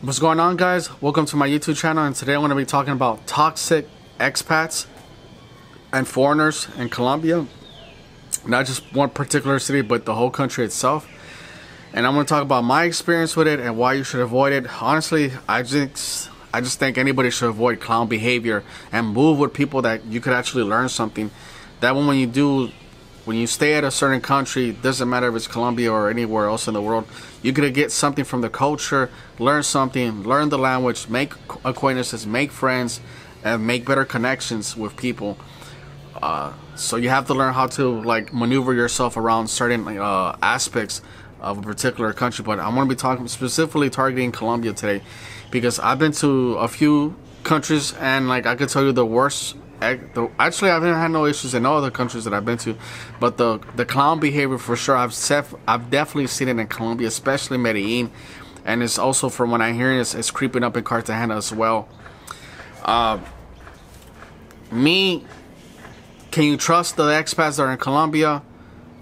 What's going on, guys? Welcome to my YouTube channel, and today I'm going to be talking about toxic expats and foreigners in Colombia. Not just one particular city, but the whole country itself. And I'm going to talk about my experience with it and why you should avoid it. Honestly, I just think anybody should avoid clown behavior and move with people that you could actually learn something. That when you stay at a certain country, doesn't matter if it's Colombia or anywhere else in the world, you could get something from the culture, learn something, learn the language, make acquaintances, make friends, and make better connections with people. So you have to learn how to maneuver yourself around certain aspects of a particular country. But I'm going to be talking specifically targeting Colombia today, because I've been to a few countries, and I could tell you the worst. Actually, I've had no issues in all other countries that I've been to, but the clown behavior for sure, I've definitely seen it in Colombia, especially Medellin, and it's also, from what I hear, it's creeping up in Cartagena as well. Can you trust the expats that are in Colombia?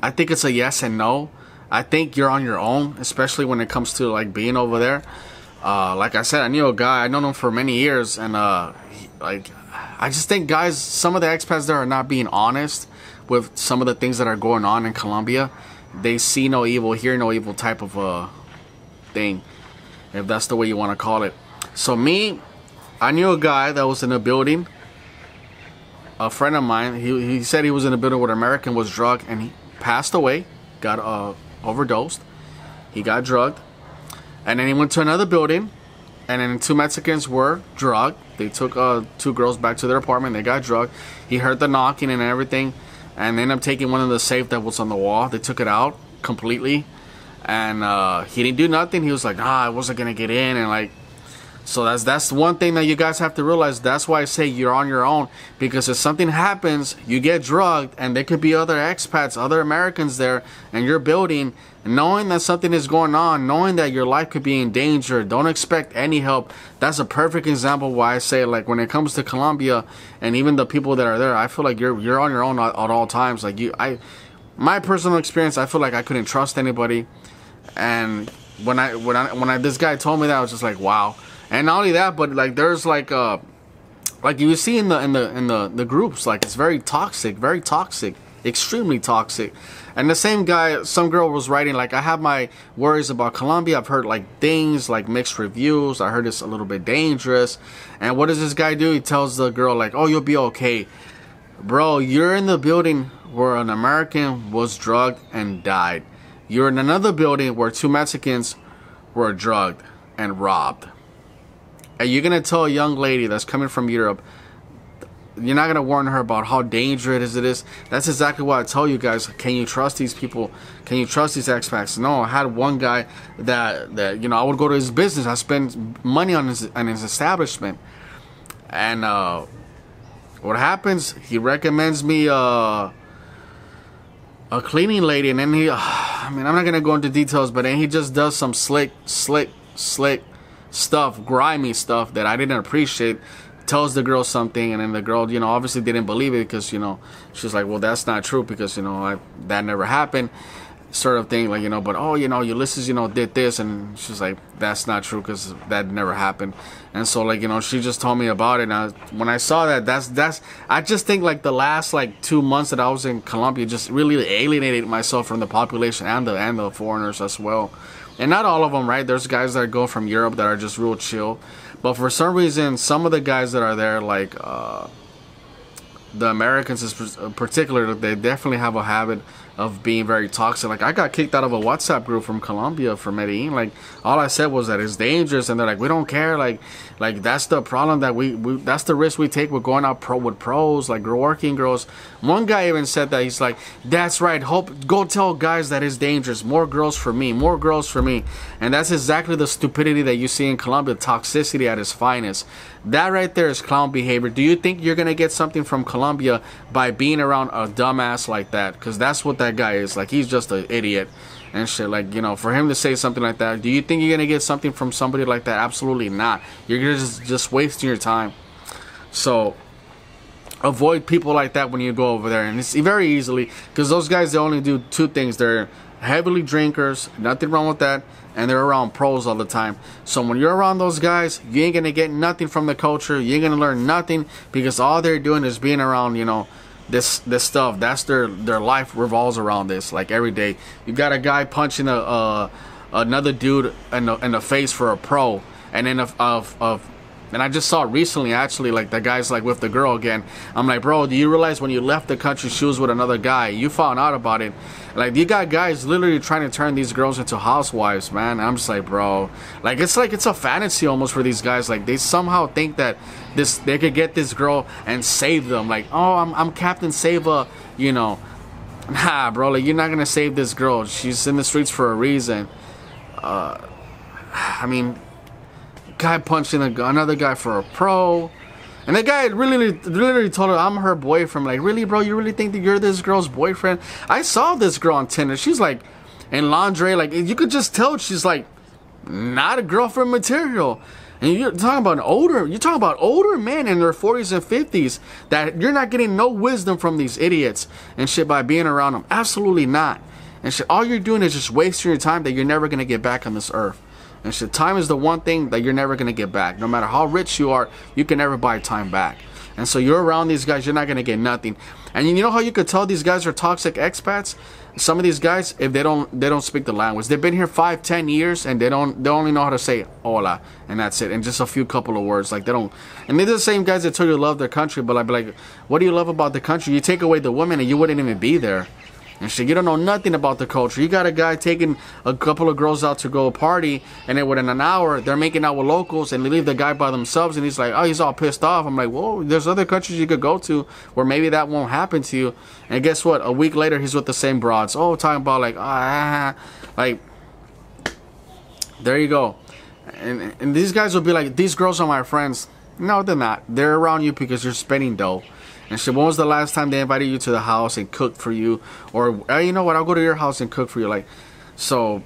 I think it's a yes and no. I think you're on your own, especially when it comes to being over there. Like I said, I knew a guy. I known him for many years, and I just think, guys, some of the expats there are not being honest with some of the things that are going on in Colombia. They see no evil, hear no evil type of thing, if that's the way you want to call it. So I knew a guy that was in a building, a friend of mine. He said he was in a building where an American was drugged, and he passed away, got overdosed. He got drugged, and then he went to another building, and then two Mexicans were drugged. They took two girls back to their apartment. They got drugged. He heard the knocking and everything, and they ended up taking one of the safe that was on the wall. They took it out completely, and he didn't do nothing. He was like, I wasn't gonna get in, and so that's one thing that you guys have to realize. That's why I say you're on your own, because if something happens, you get drugged, and there could be other expats, other Americans there in your building, knowing that something is going on, knowing that your life could be in danger. Don't expect any help. That's a perfect example why I say, when it comes to Colombia and even the people that are there, I feel like you're on your own at all times. My personal experience, I feel like I couldn't trust anybody, and when this guy told me that, I was just like, wow. And not only that, but there's you see in the groups, it's very toxic, extremely toxic. And the same guy, some girl was writing, I have my worries about Colombia. I've heard things mixed reviews. I heard it's a little bit dangerous. And what does this guy do? He tells the girl oh, you'll be okay. Bro, you're in the building where an American was drugged and died. You're in another building where two Mexicans were drugged and robbed. And you're going to tell a young lady that's coming from Europe, you're not going to warn her about how dangerous it is. That's exactly what I tell you guys. Can you trust these people? Can you trust these expats? No, I had one guy that I would go to his business. I spend money on his establishment. And what happens, he recommends me a cleaning lady, and then I'm not going to go into details, but then he just does some slick stuff, grimy stuff that I didn't appreciate. Tells the girl something, and then the girl, obviously didn't believe it, because, she's like, well, that's not true, because, that never happened, sort of thing, but, Ulysses, did this, and she's like, that's not true, because that never happened. And so, she just told me about it. And when I saw that, I just think, the last, 2 months that I was in Colombia just really alienated myself from the population and the foreigners as well. And not all of them, right? There's guys that go from Europe that are just real chill. But for some reason, some of the guys that are there, the Americans in particular, they definitely have a habit of being very toxic. I got kicked out of a WhatsApp group from Colombia, from Medellin. All I said was that it's dangerous, and they're like, we don't care. That's the problem, that that's the risk we take with going out with pros, working girls. One guy even said that. He's like, that's right, go tell guys that it's dangerous. More girls for me, more girls for me. And that's exactly the stupidity that you see in Colombia, toxicity at its finest. That right there is clown behavior. Do you think you're going to get something from Colombia by being around a dumbass like that? Because that's what that guy is. He's just an idiot and shit. For him to say something like that, do you think you're going to get something from somebody like that? Absolutely not. You're just wasting your time. So avoid people like that when you go over there, and it's very easily, because those guys, they only do two things. They're heavily drinkers, nothing wrong with that, and they're around pros all the time. So when you're around those guys, you ain't gonna get nothing from the culture. You ain't gonna learn nothing, because all they're doing is being around, you know, this stuff. That's their life revolves around this. Like every day, you got a guy punching another dude in the face for a pro, and then and I just saw it recently, actually, like the guy's like with the girl again. I'm like, bro, do you realize when you left the country she was with another guy? You found out about it. Like, you got guys literally trying to turn these girls into housewives, man. I'm just like, bro, like it's a fantasy almost for these guys. Like, they somehow think that they could get this girl and save them. Like, oh, I'm Captain Save-A, you know. Nah, bro, like, you're not gonna save this girl. She's in the streets for a reason. I mean, guy punching another guy for a pro, and the guy literally told her, I'm her boyfriend. Like, really, bro? You really think that you're this girl's boyfriend? I saw this girl on Tinder. She's like in lingerie. Like, you could just tell she's like not a girlfriend material. And you're talking about older men in their 40s and 50s that you're not getting no wisdom from these idiots and shit by being around them. Absolutely not. And shit, all you're doing is just wasting your time that you're never gonna get back on this earth. And shit, time is the one thing that you're never going to get back. No matter how rich you are, you can never buy time back. And so you're around these guys, you're not going to get nothing. And you know how you could tell these guys are toxic expats? Some of these guys, if they don't speak the language. They've been here 5-10 years and they only know how to say hola, and that's it. And just a few couple of words. Like, they don't. And they're the same guys that tell you love their country, but I'd be like, what do you love about the country? You take away the women and you wouldn't even be there. And shit, you don't know nothing about the culture. You got a guy taking a couple of girls out to go party, and then within an hour, they're making out with locals, and they leave the guy by themselves, and he's like, oh, he's all pissed off. I'm like, whoa, there's other countries you could go to where maybe that won't happen to you. And guess what? A week later, he's with the same broads. Oh, talking about like, there you go. And these guys will be like, these girls are my friends. No, they're not. They're around you because you're spending dough. And shit, when was the last time they invited you to the house and cooked for you? Or, hey, you know what, I'll go to your house and cook for you. Like, so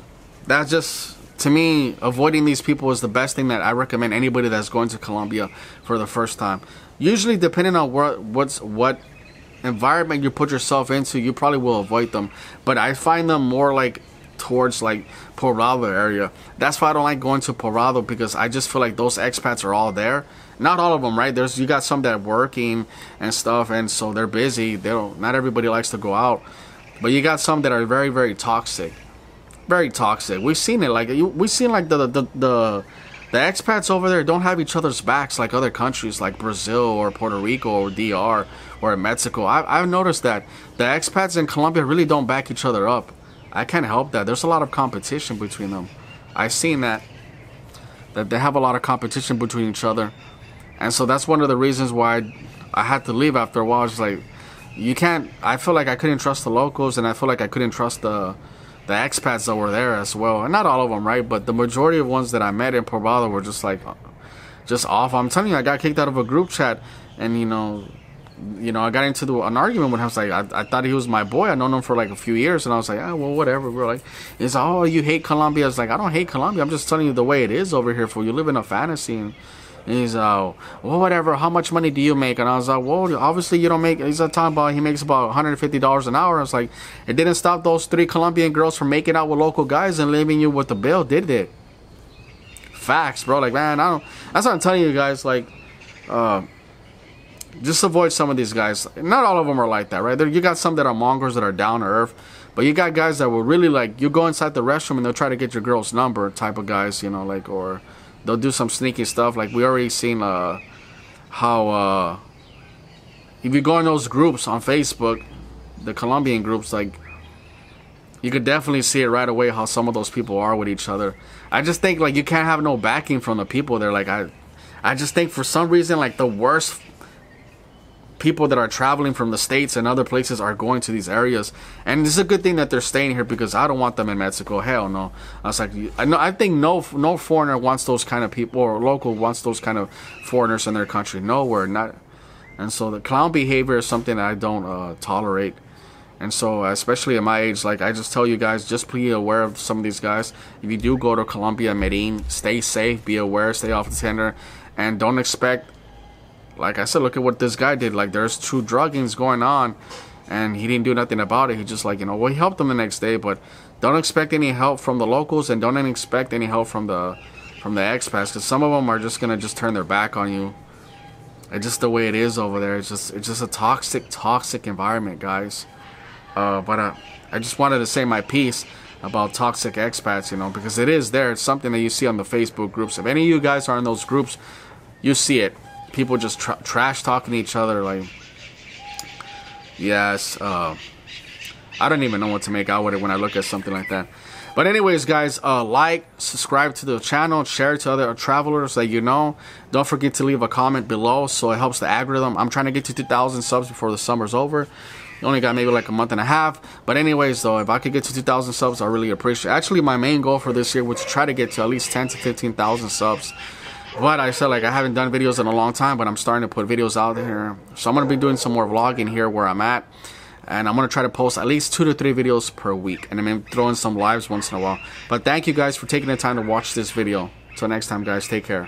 that's just, to me, avoiding these people is the best thing that I recommend anybody that's going to Colombia for the first time. Usually, depending on what environment you put yourself into, you probably will avoid them. But I find them more like towards like Poblado area. That's why I don't like going to Poblado, because I just feel like those expats are all there. Not all of them, right? You got some that are working and stuff, and so they're busy. Not everybody likes to go out, but you got some that are very, very toxic, very toxic. We've seen it. Like, we've seen like the expats over there don't have each other's backs like other countries, like Brazil or Puerto Rico or DR or Mexico. I've noticed that the expats in Colombia really don't back each other up. I can't help that. There's a lot of competition between them. I've seen that they have a lot of competition between each other. And so that's one of the reasons why I had to leave after a while. It's like, you can't, I feel like I couldn't trust the locals, and I feel like I couldn't trust the expats that were there as well. And not all of them, right? But the majority of ones that I met in Poblado were just like, just off. I'm telling you, I got kicked out of a group chat, and you know, I got into an argument with him. I was like, I thought he was my boy. I'd known him for like a few years, and I was like, oh, well, whatever. We're like, he's like, oh, you hate Colombia. I was like, I don't hate Colombia. I'm just telling you the way it is over here. For you live in a fantasy. And he's well, whatever. How much money do you make? And I was like, well, obviously you don't make. He's talking about he makes about $150 an hour. I was like, it didn't stop those 3 Colombian girls from making out with local guys and leaving you with the bill, did it? Facts, bro. Like, man, that's what I'm telling you guys. Like, just avoid some of these guys. Not all of them are like that, right? You got some that are mongers that are down to earth, but you got guys that will really, like, you go inside the restroom and they'll try to get your girl's number type of guys, you know, like, or they'll do some sneaky stuff. Like, we already seen how if you go in those groups on Facebook, the Colombian groups, like, you could definitely see it right away how some of those people are with each other. I just think, like, you can't have no backing from the people there. Like, I just think for some reason, like, the worst people that are traveling from the States and other places are going to these areas. And it's a good thing that they're staying here, because I don't want them in Mexico. Hell no. I was like, I think no foreigner wants those kind of people, or local wants those kind of foreigners in their country. Nowhere. Not. And so the clown behavior is something that I don't tolerate. And so, especially at my age, like, I just tell you guys, just be aware of some of these guys. If you do go to Colombia, Medellin, stay safe, be aware, stay off the Tinder, and don't expect. Like I said, look at what this guy did. Like, there's true druggings going on, and he didn't do nothing about it. He just, like, you know, well, he helped them the next day, but don't expect any help from the locals, and don't expect any help from the expats, because some of them are just gonna just turn their back on you. It's just the way it is over there. It's just a toxic environment, guys. But I just wanted to say my piece about toxic expats, you know, because it is there. It's something that you see on the Facebook groups. If any of you guys are in those groups, you see it. People just trash talking to each other. Like, yes, I don't even know what to make out with it when I look at something like that. But anyways, guys, like, subscribe to the channel, share it to other travelers that you know. Don't forget to leave a comment below so it helps the algorithm. I'm trying to get to 2,000 subs before the summer's over. Only got maybe like a month and a half. But anyways, though, if I could get to 2,000 subs, I really appreciate it. Actually, my main goal for this year was to try to get to at least 10 to 15,000 subs. But I said, like, I haven't done videos in a long time, but I'm starting to put videos out here. So I'm going to be doing some more vlogging here where I'm at. And I'm going to try to post at least 2 to 3 videos per week. And I mean, throw in some lives once in a while. But thank you guys for taking the time to watch this video. Until next time, guys, take care.